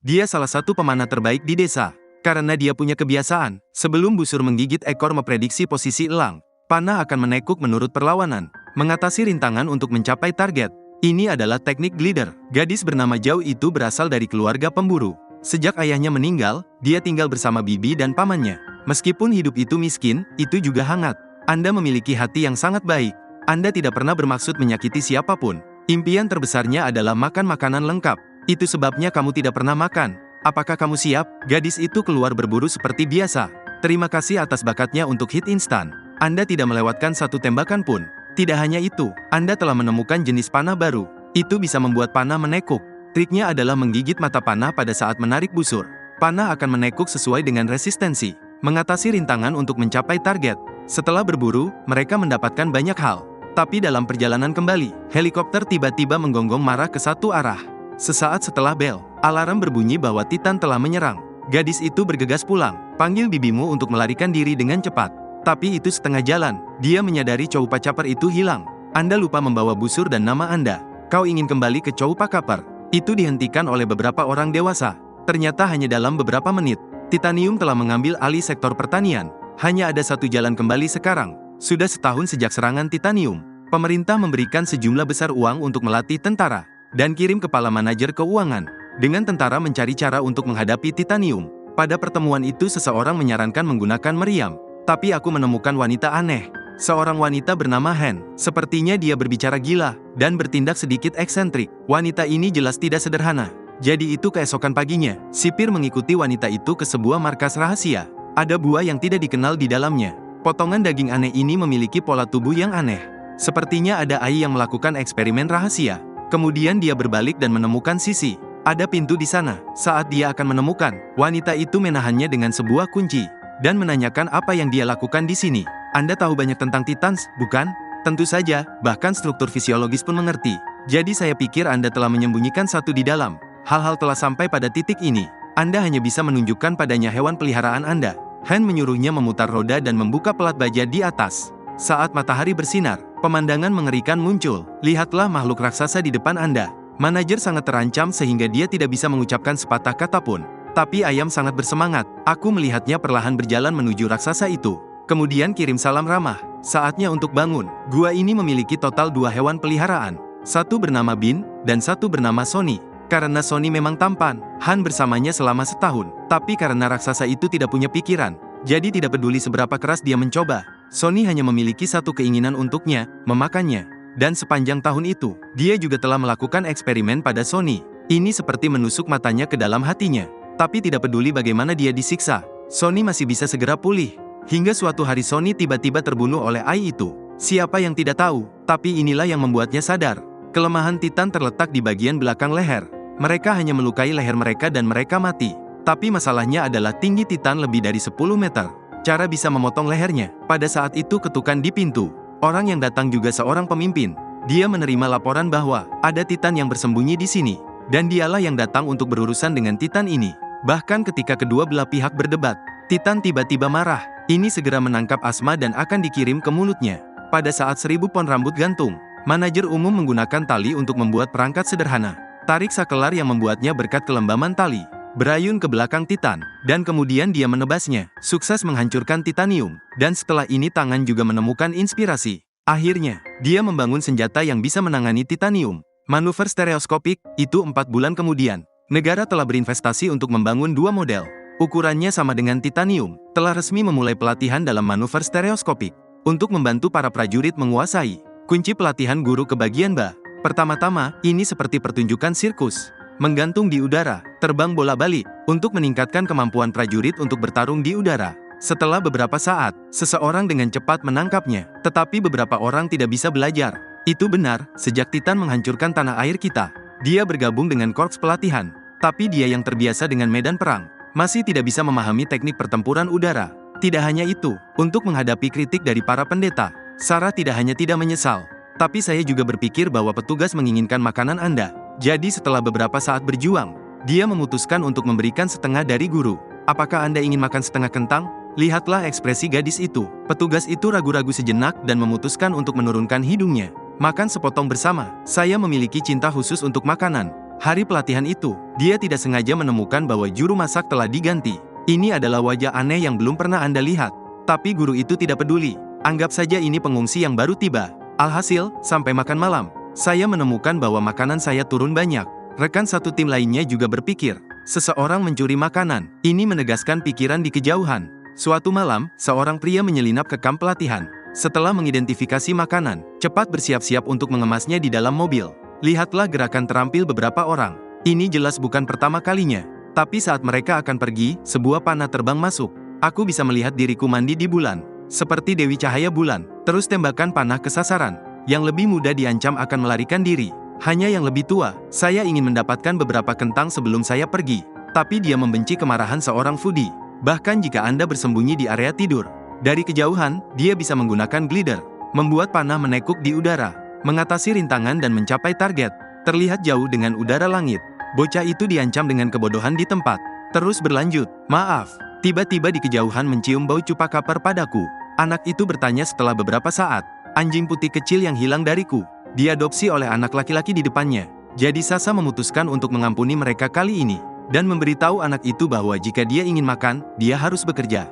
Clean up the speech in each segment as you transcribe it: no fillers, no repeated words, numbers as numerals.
Dia salah satu pemanah terbaik di desa. Karena dia punya kebiasaan, sebelum busur menggigit ekor memprediksi posisi elang, panah akan menekuk menurut perlawanan, mengatasi rintangan untuk mencapai target. Ini adalah teknik glider. Gadis bernama Zhao itu berasal dari keluarga pemburu. Sejak ayahnya meninggal, dia tinggal bersama bibi dan pamannya. Meskipun hidup itu miskin, itu juga hangat. Anda memiliki hati yang sangat baik. Anda tidak pernah bermaksud menyakiti siapapun. Impian terbesarnya adalah makan makanan lengkap. Itu sebabnya kamu tidak pernah makan. Apakah kamu siap? Gadis itu keluar berburu seperti biasa. Terima kasih atas bakatnya untuk hit instan. Anda tidak melewatkan satu tembakan pun. Tidak hanya itu, Anda telah menemukan jenis panah baru. Itu bisa membuat panah menekuk. Triknya adalah menggigit mata panah pada saat menarik busur. Panah akan menekuk sesuai dengan resistensi, mengatasi rintangan untuk mencapai target. Setelah berburu, mereka mendapatkan banyak hal. Tapi dalam perjalanan kembali, helikopter tiba-tiba menggonggong marah ke satu arah. Sesaat setelah bel, alarm berbunyi bahwa Titan telah menyerang. Gadis itu bergegas pulang. Panggil bibimu untuk melarikan diri dengan cepat. Tapi itu setengah jalan, dia menyadari Choupa Caper itu hilang. Anda lupa membawa busur dan nama Anda. Kau ingin kembali ke Choupa Caper. Itu dihentikan oleh beberapa orang dewasa. Ternyata hanya dalam beberapa menit, Titanium telah mengambil alih sektor pertanian. Hanya ada satu jalan kembali sekarang. Sudah setahun sejak serangan Titanium. Pemerintah memberikan sejumlah besar uang untuk melatih tentara dan kirim kepala manajer keuangan dengan tentara mencari cara untuk menghadapi Titanium. Pada pertemuan itu seseorang menyarankan menggunakan meriam. Tapi aku menemukan wanita aneh. Seorang wanita bernama Hen. Sepertinya dia berbicara gila dan bertindak sedikit eksentrik. Wanita ini jelas tidak sederhana. Jadi itu keesokan paginya, sipir mengikuti wanita itu ke sebuah markas rahasia. Ada buah yang tidak dikenal di dalamnya. Potongan daging aneh ini memiliki pola tubuh yang aneh. Sepertinya ada AI yang melakukan eksperimen rahasia. Kemudian dia berbalik dan menemukan sisi. Ada pintu di sana. Saat dia akan menemukan, wanita itu menahannya dengan sebuah kunci dan menanyakan apa yang dia lakukan di sini. Anda tahu banyak tentang Titans, bukan? Tentu saja, bahkan struktur fisiologis pun mengerti. Jadi saya pikir Anda telah menyembunyikan satu di dalam. Hal-hal telah sampai pada titik ini. Anda hanya bisa menunjukkan padanya hewan peliharaan Anda. Han menyuruhnya memutar roda dan membuka pelat baja di atas. Saat matahari bersinar, pemandangan mengerikan muncul. Lihatlah makhluk raksasa di depan Anda. Manajer sangat terancam sehingga dia tidak bisa mengucapkan sepatah kata pun. Tapi ayam sangat bersemangat. Aku melihatnya perlahan berjalan menuju raksasa itu. Kemudian kirim salam ramah. Saatnya untuk bangun. Gua ini memiliki total 2 hewan peliharaan. Satu bernama Bin, dan satu bernama Sony. Karena Sony memang tampan, Han bersamanya selama setahun. Tapi karena raksasa itu tidak punya pikiran, jadi tidak peduli seberapa keras dia mencoba. Sony hanya memiliki satu keinginan untuknya, memakannya. Dan sepanjang tahun itu, dia juga telah melakukan eksperimen pada Sony. Ini seperti menusuk matanya ke dalam hatinya. Tapi tidak peduli bagaimana dia disiksa, Sony masih bisa segera pulih. Hingga suatu hari Sony tiba-tiba terbunuh oleh AI itu. Siapa yang tidak tahu, tapi inilah yang membuatnya sadar. Kelemahan Titan terletak di bagian belakang leher. Mereka hanya melukai leher mereka dan mereka mati. Tapi masalahnya adalah tinggi Titan lebih dari 10 meter. Cara bisa memotong lehernya. Pada saat itu ketukan di pintu. Orang yang datang juga seorang pemimpin. Dia menerima laporan bahwa ada Titan yang bersembunyi di sini. Dan dialah yang datang untuk berurusan dengan Titan ini. Bahkan ketika kedua belah pihak berdebat, Titan tiba-tiba marah. Ini segera menangkap Asma dan akan dikirim ke mulutnya. Pada saat 1000 pon rambut gantung, manajer umum menggunakan tali untuk membuat perangkat sederhana. Tarik sakelar yang membuatnya berkat kelembaman tali. Berayun ke belakang Titan, dan kemudian dia menebasnya. Sukses menghancurkan Titanium, dan setelah ini tangan juga menemukan inspirasi. Akhirnya, dia membangun senjata yang bisa menangani Titanium. Manuver stereoskopik, itu 4 bulan kemudian. Negara telah berinvestasi untuk membangun 2 model. Ukurannya sama dengan Titanium, telah resmi memulai pelatihan dalam manuver stereoskopik. Untuk membantu para prajurit menguasai kunci pelatihan guru ke bagian bawah. Pertama-tama, ini seperti pertunjukan sirkus. Menggantung di udara, terbang bola-balik, untuk meningkatkan kemampuan prajurit untuk bertarung di udara. Setelah beberapa saat, seseorang dengan cepat menangkapnya, tetapi beberapa orang tidak bisa belajar. Itu benar, sejak Titan menghancurkan tanah air kita, dia bergabung dengan korps pelatihan. Tapi dia yang terbiasa dengan medan perang, masih tidak bisa memahami teknik pertempuran udara. Tidak hanya itu, untuk menghadapi kritik dari para pendeta, Sarah tidak hanya tidak menyesal, tapi saya juga berpikir bahwa petugas menginginkan makanan Anda. Jadi setelah beberapa saat berjuang, dia memutuskan untuk memberikan setengah dari guru. Apakah Anda ingin makan setengah kentang? Lihatlah ekspresi gadis itu. Petugas itu ragu-ragu sejenak dan memutuskan untuk menurunkan hidungnya. Makan sepotong bersama. Saya memiliki cinta khusus untuk makanan. Hari pelatihan itu, dia tidak sengaja menemukan bahwa juru masak telah diganti. Ini adalah wajah aneh yang belum pernah Anda lihat. Tapi guru itu tidak peduli. Anggap saja ini pengungsi yang baru tiba. Alhasil, sampai makan malam, saya menemukan bahwa makanan saya turun banyak. Rekan satu tim lainnya juga berpikir, seseorang mencuri makanan. Ini menegaskan pikiran di kejauhan. Suatu malam, seorang pria menyelinap ke kamp pelatihan. Setelah mengidentifikasi makanan, cepat bersiap-siap untuk mengemasnya di dalam mobil. Lihatlah gerakan terampil beberapa orang. Ini jelas bukan pertama kalinya. Tapi saat mereka akan pergi, sebuah panah terbang masuk. Aku bisa melihat diriku mandi di bulan. Seperti Dewi Cahaya Bulan. Terus tembakan panah ke sasaran. Yang lebih muda diancam akan melarikan diri. Hanya yang lebih tua, saya ingin mendapatkan beberapa kentang sebelum saya pergi. Tapi dia membenci kemarahan seorang foodie. Bahkan jika Anda bersembunyi di area tidur. Dari kejauhan, dia bisa menggunakan glider. Membuat panah menekuk di udara. Mengatasi rintangan dan mencapai target. Terlihat jauh dengan udara langit. Bocah itu diancam dengan kebodohan di tempat. Terus berlanjut, maaf. Tiba-tiba di kejauhan mencium bau cupakaper padaku. Anak itu bertanya setelah beberapa saat. Anjing putih kecil yang hilang dariku. Diadopsi oleh anak laki-laki di depannya. Jadi Sasa memutuskan untuk mengampuni mereka kali ini. Dan memberitahu anak itu bahwa jika dia ingin makan, dia harus bekerja.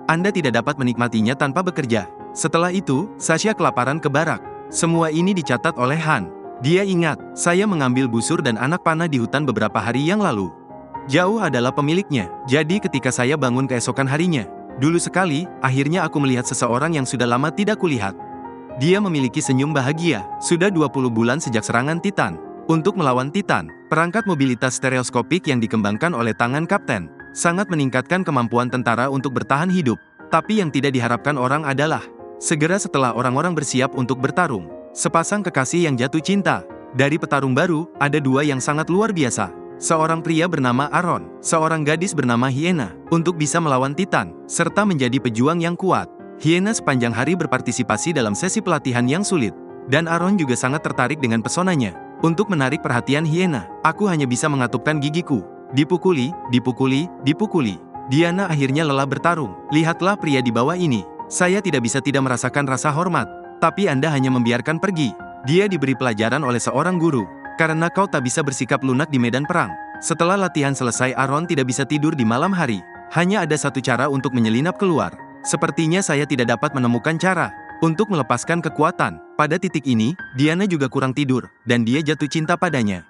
Anda tidak dapat menikmatinya tanpa bekerja. Setelah itu, Sasha kelaparan ke barak. Semua ini dicatat oleh Han. Dia ingat, saya mengambil busur dan anak panah di hutan beberapa hari yang lalu. Jauh adalah pemiliknya. Jadi ketika saya bangun keesokan harinya, dulu sekali, akhirnya aku melihat seseorang yang sudah lama tidak kulihat. Dia memiliki senyum bahagia. Sudah 20 bulan sejak serangan Titan. Untuk melawan Titan, perangkat mobilitas stereoskopik yang dikembangkan oleh tangan Kapten sangat meningkatkan kemampuan tentara untuk bertahan hidup. Tapi yang tidak diharapkan orang adalah, segera setelah orang-orang bersiap untuk bertarung, sepasang kekasih yang jatuh cinta. Dari petarung baru, ada dua yang sangat luar biasa. Seorang pria bernama Aaron, seorang gadis bernama Hyena, untuk bisa melawan Titan, serta menjadi pejuang yang kuat. Hyena sepanjang hari berpartisipasi dalam sesi pelatihan yang sulit. Dan Aaron juga sangat tertarik dengan pesonanya. Untuk menarik perhatian Hyena, aku hanya bisa mengatupkan gigiku. Dipukuli, dipukuli, dipukuli. Diana akhirnya lelah bertarung. Lihatlah pria di bawah ini. Saya tidak bisa tidak merasakan rasa hormat. Tapi Anda hanya membiarkan pergi. Dia diberi pelajaran oleh seorang guru. Karena kau tak bisa bersikap lunak di medan perang. Setelah latihan selesai, Aaron tidak bisa tidur di malam hari. Hanya ada satu cara untuk menyelinap keluar. Sepertinya saya tidak dapat menemukan cara untuk melepaskan kekuatan. Pada titik ini, Diana juga kurang tidur, dan dia jatuh cinta padanya.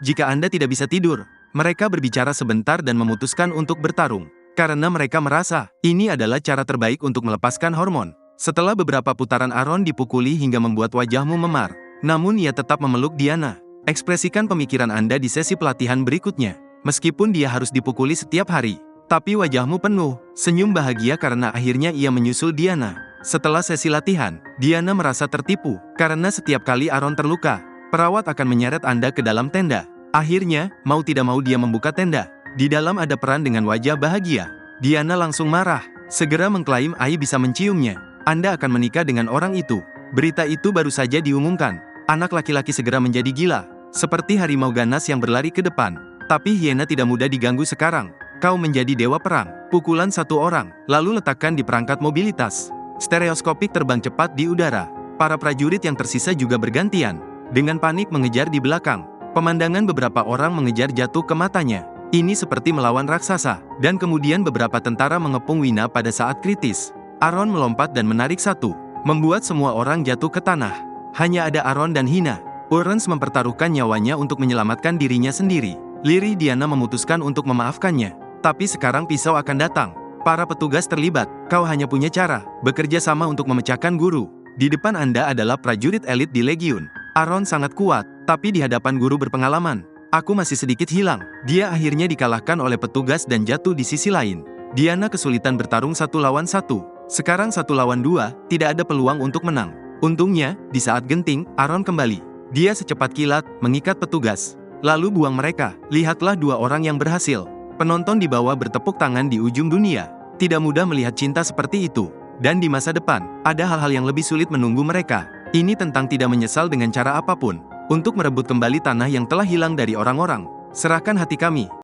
Jika Anda tidak bisa tidur, mereka berbicara sebentar dan memutuskan untuk bertarung. Karena mereka merasa, ini adalah cara terbaik untuk melepaskan hormon. Setelah beberapa putaran, Aaron dipukuli hingga membuat wajahmu memar. Namun ia tetap memeluk Diana. Ekspresikan pemikiran Anda di sesi pelatihan berikutnya. Meskipun dia harus dipukuli setiap hari. Tapi wajahmu penuh senyum bahagia karena akhirnya ia menyusul Diana. Setelah sesi latihan, Diana merasa tertipu. Karena setiap kali Aaron terluka, perawat akan menyeret Anda ke dalam tenda. Akhirnya, mau tidak mau dia membuka tenda. Di dalam ada peran dengan wajah bahagia. Diana langsung marah. Segera mengklaim Ai bisa menciumnya. Anda akan menikah dengan orang itu. Berita itu baru saja diumumkan. Anak laki-laki segera menjadi gila. Seperti harimau ganas yang berlari ke depan. Tapi Hyena tidak mudah diganggu sekarang. Kau menjadi dewa perang. Pukulan satu orang, lalu letakkan di perangkat mobilitas. Stereoskopik terbang cepat di udara. Para prajurit yang tersisa juga bergantian. Dengan panik mengejar di belakang. Pemandangan beberapa orang mengejar jatuh ke matanya. Ini seperti melawan raksasa. Dan kemudian beberapa tentara mengepung Wina pada saat kritis. Aaron melompat dan menarik satu. Membuat semua orang jatuh ke tanah. Hanya ada Aaron dan Hina. Urens mempertaruhkan nyawanya untuk menyelamatkan dirinya sendiri. Lirih Diana memutuskan untuk memaafkannya. Tapi sekarang pisau akan datang. Para petugas terlibat. Kau hanya punya cara, bekerja sama untuk memecahkan guru. Di depan Anda adalah prajurit elit di Legiun. Aaron sangat kuat, tapi di hadapan guru berpengalaman. Aku masih sedikit hilang. Dia akhirnya dikalahkan oleh petugas dan jatuh di sisi lain. Diana kesulitan bertarung 1 lawan 1. Sekarang 1 lawan 2, tidak ada peluang untuk menang. Untungnya, di saat genting, Aaron kembali. Dia secepat kilat, mengikat petugas. Lalu buang mereka. Lihatlah 2 orang yang berhasil. Penonton di bawah bertepuk tangan di ujung dunia. Tidak mudah melihat cinta seperti itu. Dan di masa depan, ada hal-hal yang lebih sulit menunggu mereka. Ini tentang tidak menyesal dengan cara apapun. Untuk merebut kembali tanah yang telah hilang dari orang-orang. Serahkan hati kami.